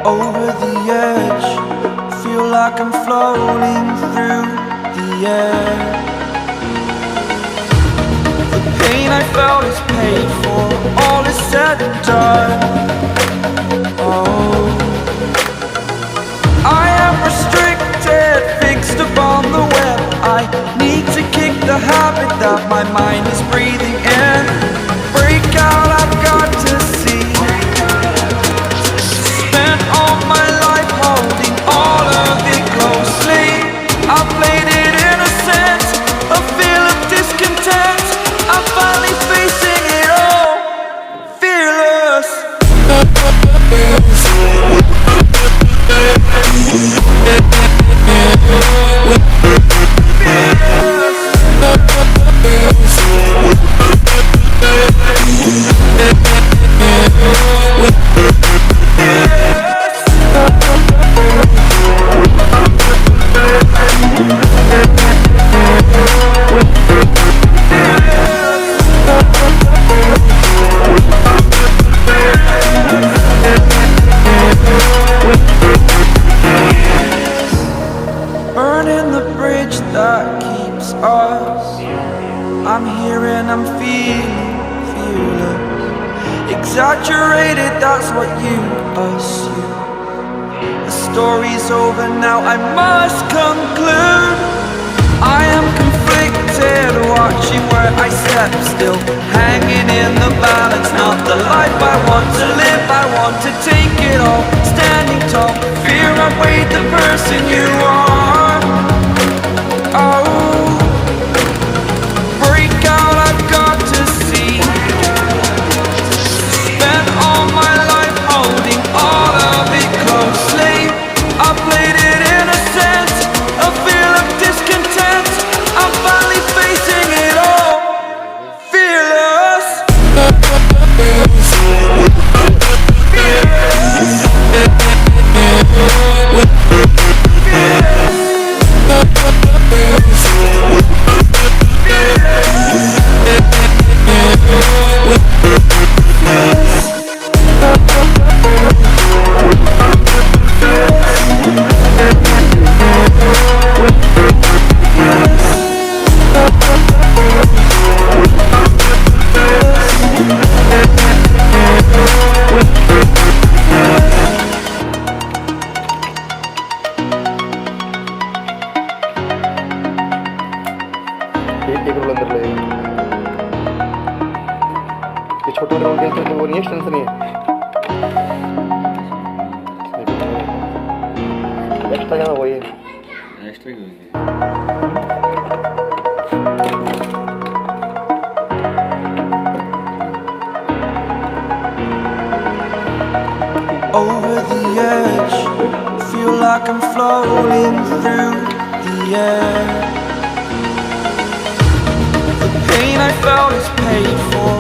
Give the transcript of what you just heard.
over the edge. Feel like I'm floating through the air. The pain I felt is paid for, all is said and done. Oh, I am restricted, fixed upon the web. I need to kick the habit that my mind is breathing in. Break out, I've got to see. Spent all my life holding all of it closely. I played it innocent, a feel of discontent. I'm finally facing it all, fearless. Burning the bridge that keeps us. I'm here and I'm feeling fearless. Exaggerated, that's what you assume. The story's over now, I must conclude. I am conflicted, watching where I step still, hanging in the balance. Not the life I want to live, I want to take it all. Standing tall, fear I weighed the person you are. Oh, break out, I've got to see. Spent all my life holding all of it closely. I played it innocent, a feel of discontent. I'm finally facing it all, fearless. ये छोटे role के वो नहीं है, tension नहीं है। Extra क्या वही है, एक्स्ट्रा क्यों है? Over the edge, feel like I'm floating through the air. The pain I felt is paid for,